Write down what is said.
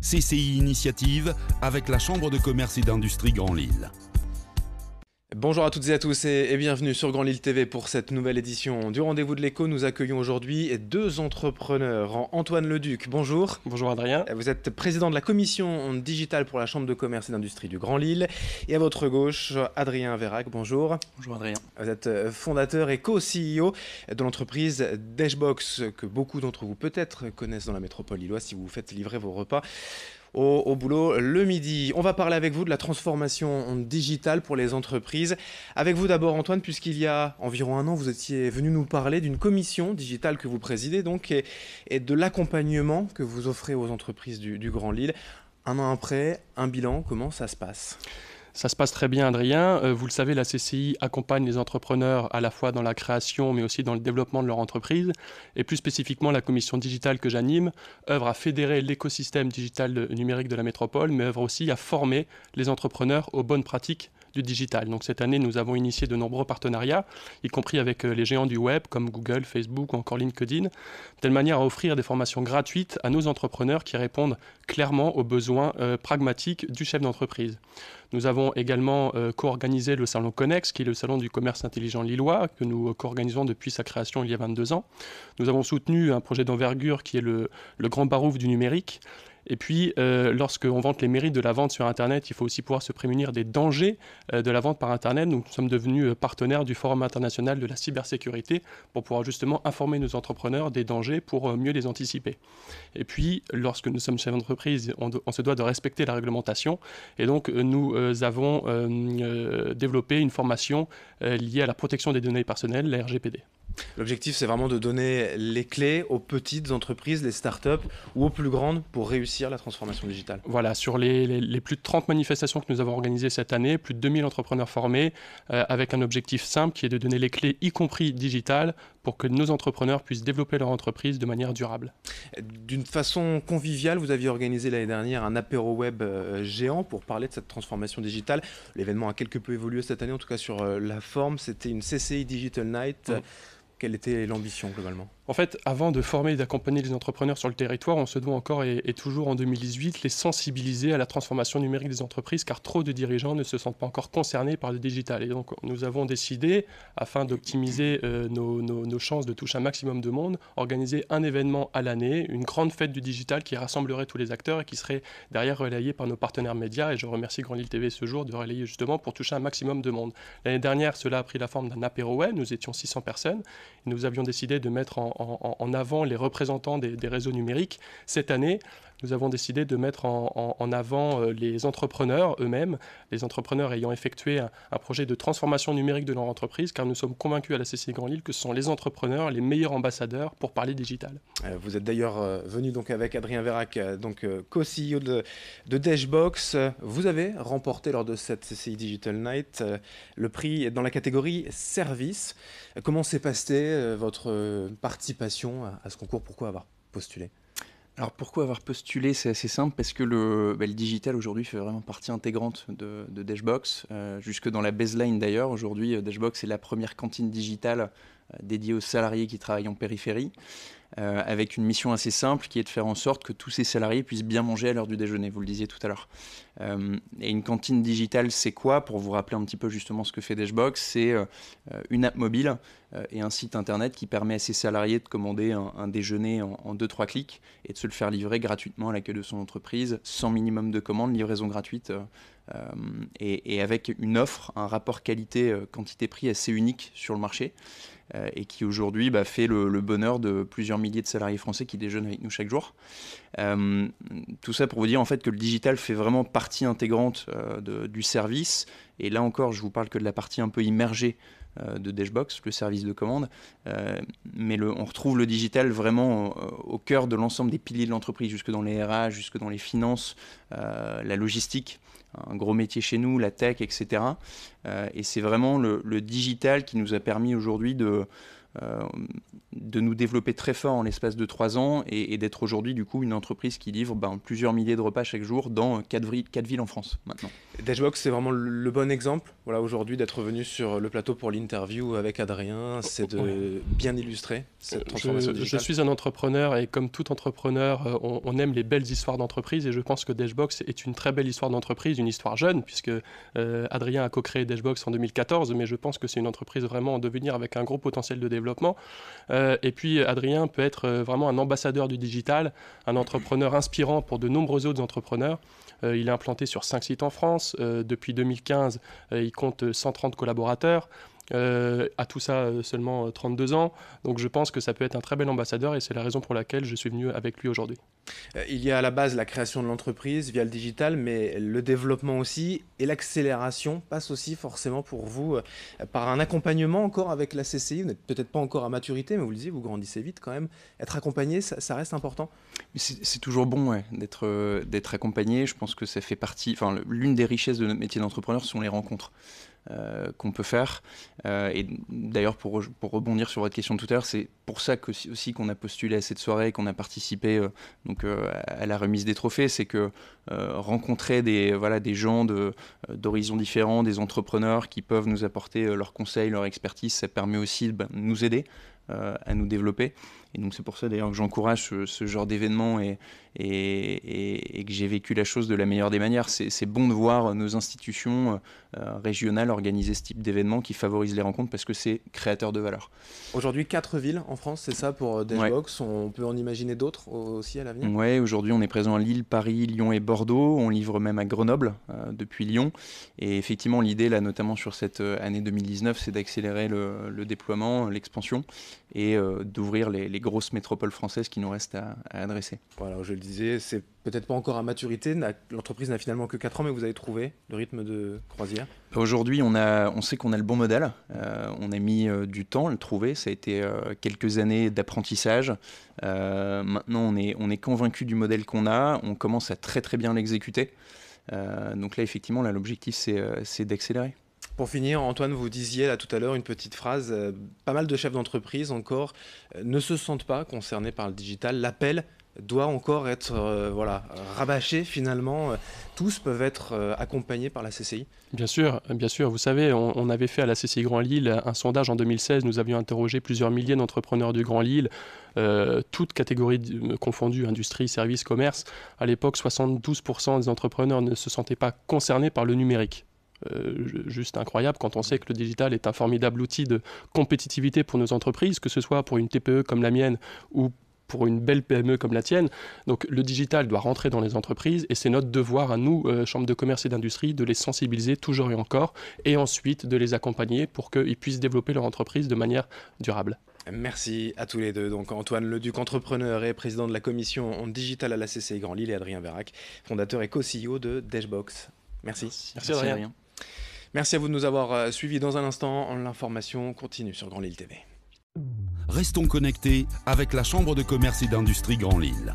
CCI Initiative avec la Chambre de commerce et d'industrie Grand Lille. Bonjour à toutes et à tous et bienvenue sur Grand Lille TV pour cette nouvelle édition du Rendez-vous de l'écho. Nous accueillons aujourd'hui deux entrepreneurs. Antoine Leduc, bonjour. Bonjour Adrien. Vous êtes président de la commission digitale pour la Chambre de commerce et d'industrie du Grand Lille. Et à votre gauche, Adrien Vérac, bonjour. Bonjour Adrien. Vous êtes fondateur et co-CEO de l'entreprise Dashbox, que beaucoup d'entre vous peut-être connaissent dans la métropole lilloise si vous faites livrer vos repas au boulot le midi. On va parler avec vous de la transformation digitale pour les entreprises. Avec vous d'abord Antoine, puisqu'il y a environ un an, vous étiez venu nous parler d'une commission digitale que vous présidez donc, et de l'accompagnement que vous offrez aux entreprises du Grand Lille. Un an après, un bilan, comment ça se passe ? Ça se passe très bien Adrien. Vous le savez, la CCI accompagne les entrepreneurs à la fois dans la création mais aussi dans le développement de leur entreprise. Et plus spécifiquement, la commission digitale que j'anime œuvre à fédérer l'écosystème digital numérique de la métropole, mais œuvre aussi à former les entrepreneurs aux bonnes pratiques du digital. Donc cette année, nous avons initié de nombreux partenariats, y compris avec les géants du web comme Google, Facebook ou encore LinkedIn, de telle manière à offrir des formations gratuites à nos entrepreneurs qui répondent clairement aux besoins pragmatiques du chef d'entreprise. Nous avons également co-organisé le salon Connex, qui est le salon du commerce intelligent lillois, que nous co-organisons depuis sa création il y a 22 ans. Nous avons soutenu un projet d'envergure qui est le Grand Barouf du numérique. Et puis, lorsqu'on vante les mérites de la vente sur Internet, il faut aussi pouvoir se prémunir des dangers de la vente par Internet. Donc, nous sommes devenus partenaires du Forum international de la cybersécurité pour pouvoir justement informer nos entrepreneurs des dangers pour mieux les anticiper. Et puis, lorsque nous sommes chefs d'entreprise, on se doit de respecter la réglementation. Et donc, nous avons développé une formation liée à la protection des données personnelles, la RGPD. L'objectif, c'est vraiment de donner les clés aux petites entreprises, les startups ou aux plus grandes pour réussir la transformation digitale. Voilà, sur les plus de 30 manifestations que nous avons organisées cette année, plus de 2000 entrepreneurs formés, avec un objectif simple qui est de donner les clés, y compris digitales, pour que nos entrepreneurs puissent développer leur entreprise de manière durable. D'une façon conviviale, vous aviez organisé l'année dernière un apéro web géant pour parler de cette transformation digitale. L'événement a quelque peu évolué cette année, en tout cas sur la forme. C'était une CCI Digital Night. Quelle était l'ambition globalement ? En fait, avant de former et d'accompagner les entrepreneurs sur le territoire, on se doit encore et toujours en 2018 les sensibiliser à la transformation numérique des entreprises, car trop de dirigeants ne se sentent pas encore concernés par le digital. Et donc, nous avons décidé, afin d'optimiser nos chances de toucher un maximum de monde, organiser un événement à l'année, une grande fête du digital qui rassemblerait tous les acteurs et qui serait derrière relayée par nos partenaires médias. Et je remercie Grand Lille TV ce jour de relayer justement pour toucher un maximum de monde. L'année dernière, cela a pris la forme d'un apéro web. Nous étions 600 personnes. Et nous avions décidé de mettre en avant les représentants des réseaux numériques. Cette année, nous avons décidé de mettre en avant les entrepreneurs eux-mêmes, les entrepreneurs ayant effectué un projet de transformation numérique de leur entreprise, car nous sommes convaincus à la CCI Grand Lille que ce sont les entrepreneurs les meilleurs ambassadeurs pour parler digital. Vous êtes d'ailleurs venu donc avec Adrien Vérac, co-CEO de Dashbox. Vous avez remporté lors de cette CCI Digital Night le prix dans la catégorie service. Comment s'est passée votre participation à ce concours ? Pourquoi avoir postulé ? Alors pourquoi avoir postulé ? C'est assez simple parce que le digital aujourd'hui fait vraiment partie intégrante de Dashbox, jusque dans la baseline d'ailleurs. Aujourd'hui, Dashbox est la première cantine digitale dédiée aux salariés qui travaillent en périphérie, avec une mission assez simple qui est de faire en sorte que tous ces salariés puissent bien manger à l'heure du déjeuner, vous le disiez tout à l'heure. Et une cantine digitale, c'est quoi ? Pour vous rappeler un petit peu justement ce que fait Dashbox, c'est une app mobile et un site internet qui permet à ses salariés de commander un déjeuner en 2-3 clics et de se le faire livrer gratuitement à l'accueil de son entreprise, sans minimum de commandes, livraison gratuite, et avec une offre, un rapport qualité-quantité-prix assez unique sur le marché, et qui aujourd'hui fait le bonheur de plusieurs milliers de salariés français qui déjeunent avec nous chaque jour. Tout ça pour vous dire en fait que le digital fait vraiment partie intégrante du service, et là encore je vous parle que de la partie un peu immergée de Dashbox, le service de commande, mais on retrouve le digital vraiment au cœur de l'ensemble des piliers de l'entreprise, jusque dans les RH, jusque dans les finances, la logistique, un gros métier chez nous, la tech, etc. Et c'est vraiment le digital qui nous a permis aujourd'hui de nous développer très fort en l'espace de 3 ans et d'être aujourd'hui du coup une entreprise qui livre plusieurs milliers de repas chaque jour dans 4 villes en France maintenant. Dashbox, c'est vraiment le bon exemple, voilà, aujourd'hui d'être venu sur le plateau pour l'interview avec Adrien, c'est de bien illustrer cette transformation digitale. Je suis un entrepreneur et comme tout entrepreneur, on aime les belles histoires d'entreprise et je pense que Dashbox est une très belle histoire d'entreprise, une histoire jeune puisque Adrien a co-créé Dashbox en 2014, mais je pense que c'est une entreprise vraiment en devenir avec un gros potentiel de développement. Et puis Adrien peut être vraiment un ambassadeur du digital, un entrepreneur inspirant pour de nombreux autres entrepreneurs. Il est implanté sur 5 sites en France. Depuis 2015, il compte 130 collaborateurs. À tout ça, seulement 32 ans. Donc je pense que ça peut être un très bel ambassadeur et c'est la raison pour laquelle je suis venu avec lui aujourd'hui. Il y a à la base la création de l'entreprise via le digital, mais le développement aussi et l'accélération passent aussi forcément pour vous par un accompagnement encore avec la CCI. Vous n'êtes peut-être pas encore à maturité, mais vous le disiez, vous grandissez vite quand même. Être accompagné, ça reste important. C'est toujours bon d'être accompagné. Je pense que ça fait partie... l'une des richesses de notre métier d'entrepreneur sont les rencontres. Qu'on peut faire. Et d'ailleurs, pour rebondir sur votre question de tout à l'heure, c'est pour ça aussi qu'on a postulé à cette soirée, qu'on a participé à la remise des trophées, c'est que rencontrer des gens d'horizons différents, des entrepreneurs qui peuvent nous apporter leurs conseils, leur expertise, ça permet aussi de nous aider à nous développer. Et donc c'est pour ça d'ailleurs que j'encourage ce genre d'événement et que j'ai vécu la chose de la meilleure des manières. C'est bon de voir nos institutions régionales organiser ce type d'événements qui favorisent les rencontres parce que c'est créateur de valeur. Aujourd'hui, 4 villes en France, c'est ça pour Dashbox. Ouais. On peut en imaginer d'autres aussi à l'avenir. Oui, aujourd'hui on est présent à Lille, Paris, Lyon et Bordeaux. On livre même à Grenoble depuis Lyon. Et effectivement, l'idée là, notamment sur cette année 2019, c'est d'accélérer le déploiement, l'expansion et d'ouvrir les grosses métropoles françaises qui nous restent à adresser. Voilà, je le disais, c'est peut-être pas encore à maturité. L'entreprise n'a finalement que 4 ans, mais vous avez trouvé le rythme de croisière. Aujourd'hui, on sait qu'on a le bon modèle. On a mis du temps à le trouver. Ça a été quelques années d'apprentissage. Maintenant, on est convaincu du modèle qu'on a. On commence à très très bien l'exécuter. Donc là, effectivement, l'objectif, c'est d'accélérer. Pour finir, Antoine, vous disiez là tout à l'heure une petite phrase, pas mal de chefs d'entreprise encore ne se sentent pas concernés par le digital. L'appel doit encore être rabâché finalement. Tous peuvent être accompagnés par la CCI. Bien sûr. Vous savez, on avait fait à la CCI Grand Lille un sondage en 2016. Nous avions interrogé plusieurs milliers d'entrepreneurs du Grand Lille, toutes catégories confondues, industrie, services, commerce. À l'époque, 72% des entrepreneurs ne se sentaient pas concernés par le numérique. Juste incroyable quand on sait que le digital est un formidable outil de compétitivité pour nos entreprises, que ce soit pour une TPE comme la mienne ou pour une belle PME comme la tienne. Donc le digital doit rentrer dans les entreprises et c'est notre devoir à nous, Chambre de commerce et d'industrie, de les sensibiliser toujours et encore et ensuite de les accompagner pour qu'ils puissent développer leur entreprise de manière durable. Merci à tous les deux. Donc Antoine Leduc, entrepreneur et président de la commission digital à la CCI Grand Lille, et Adrien Verac, fondateur et co-CEO de Dashbox. Merci. Merci Adrien. Merci à vous de nous avoir suivis. Dans un instant, l'information continue sur Grand Lille TV. Restons connectés avec la Chambre de commerce et d'industrie Grand Lille.